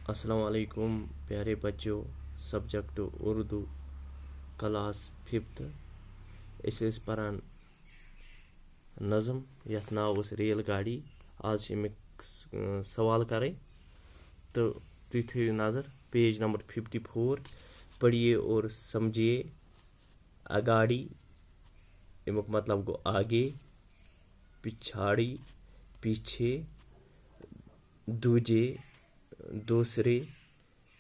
अस्सलाम वालेकुम प्यारे बच्चों। सब्जेक्ट उर्दू क्लास 5th पारान नज़म यथ नाव रेल गाड़ी। आज सवाल करें तो तुम थो नज़र पेज नंबर 54। पढ़िए और समझिए। अगाड़ी अमुक मतलब गो आगे, पिछाड़ी पीछे, दूजे दूसरे,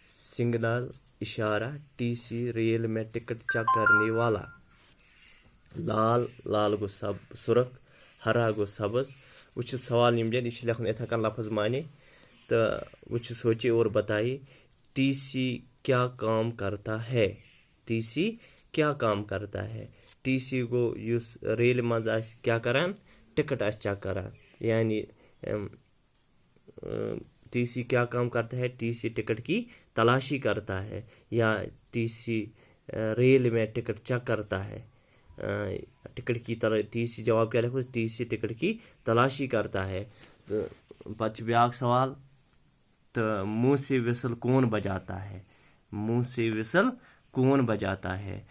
सिग्नल इशारा, टीसी रेल में टिकट चेक करने वाला, लाल लाल गो सब सुरख, हरा गो सब्ज। वो सवाल निमजन यह लिखन इथ लफ्ज माने तो वो सोचिए और बताइए टीसी क्या काम करता है। टीसी क्या काम करता है। टीसी गो युस रेल मज क्या करान, टिकट चेक करान। यानी टीसी क्या काम करता है। टीसी टिकट की तलाशी करता है या टीसी रेल में टिकट चेक करता है। टिकट की टीसी जवाब क्या लिखो, टीसी टिकट की तलाशी करता है। तो ब्याक सवाल तो मुंह से विसल कौन बजाता है। मुंह से विसल कौन बजाता है।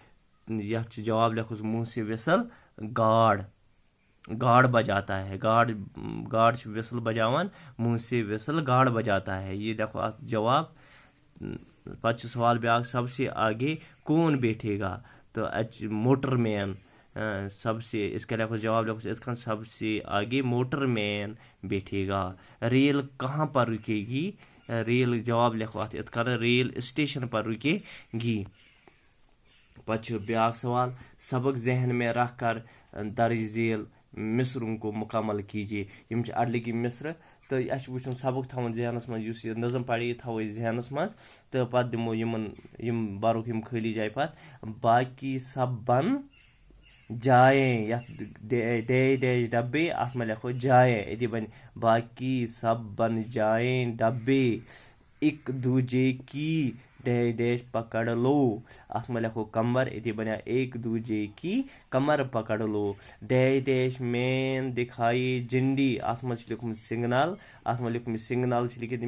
यह जवाब लिखो, मुंह से विसल गार्ड गार्ड बजाता है। गार्ड विसल बजावन, मुंह से विसल गार्ड बजाता है। ये देखो जवाब। पच सवाल ब्याक, सबसे आगे कौन बैठेगा तो मोटर मैन। सबसे इसका लिखो जवाब लिखो इसका, सबसे आगे मोटर मैन बैठेगा। रेल कहाँ पर रुकेगी। रेल जवाब लिखो इसका, रेल स्टेशन पर रुकेगी। पच ब्याक सवाल, सबक जहन में रख कर दर्ज झेल मिसरों को मुकम्मल कीजिए। यम अडल की मिसर तो वो सबक थवन जहनस मज नज़म पढ़ी थो जहनस मज तो पत दिमो यम बरुक यम खाली जाए पत बाकी सब बन जाए डैश डब्बे अत में लिखो जाए ये बन बाकी सब बन जाए डब्बे एक दूजे की डैश पकड़ लो। अत में लिखो कमर ये बना एक दूजे की कमर पकड़ लो। डैश में दिखाई झंडी अत में लिखो सिग्नल। अत में लिखो सिग्नल लिखित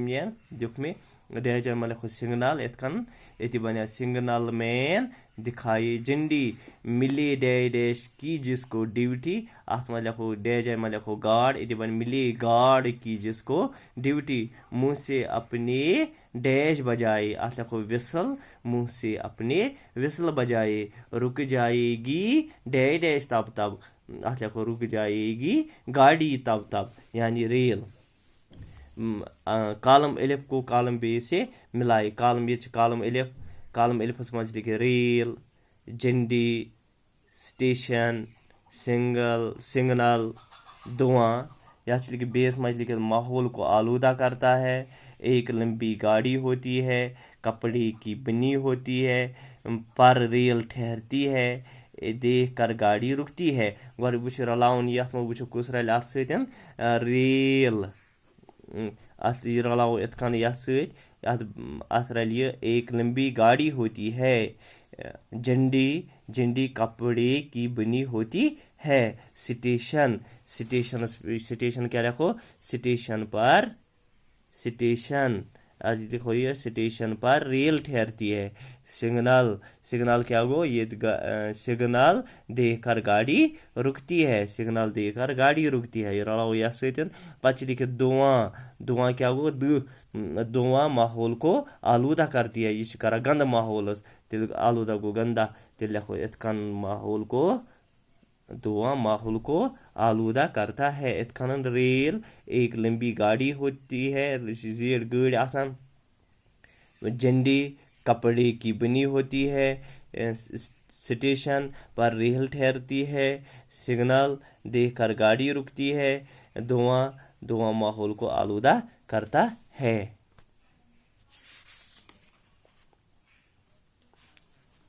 दिख में डैश में लिखो सिग्नल इतकन ये बना सिग्नल मैन दिखाई झंडी। मिले डैश की जिसको ड्यूटी अत में लिखो डैश में लिखो गार्ड ये बन मिले गार्ड की जिसको ड्यूटी। मुंह से अपने डैश बजाए अत लिखो विसल, मुंह से अपने विसल बजाए। रुक जाएगी डैश तब तब अत लिखो रुक जाएगी गाड़ी तब तब यानी रेल। कालम एलिफ को कालम बे से मिलाए। कालम ये कालम एलिफस मज लिखे रेल, झंडी, स्टेशन, सिग्नल, धुआं। या लिखे बेस मज लिखे माहौल को आलूदा करता है। एक लंबी गाड़ी होती है, कपड़े की बनी होती है, पर रेल ठहरती है, देख कर गाड़ी रुकती है। गो वो रलावन ये वो कुस रल अत सतन रेल अत रलाव इतकन अत रल एक लंबी गाड़ी होती है। झंडी कपड़े की बनी होती है। स्टेशन क्या लिखो, देखो ये स्टेशन पर रेल ठहरती है। सिग्नल क्या गो ये सिग्नल देखकर गाड़ी रुकती है। सिग्नल देखकर गाड़ी रुकती है। ये रलाओ यह सतन पच लिखे धुआं क्या गो धुआं माहौल को आलूदा करती है। ये कर गंद माहौल तेल आलूदा गो गंदा तेल लिखो इतकन माहौल को धुआं माहौल को आलूदा करता है। इतकन रेल एक लंबी गाड़ी होती है, जेड गाड़ी आसान। झंडी कपड़े की बनी होती है। स्टेशन पर रेल ठहरती है। सिग्नल देखकर गाड़ी रुकती है। धुआं माहौल को आलूदा करता है।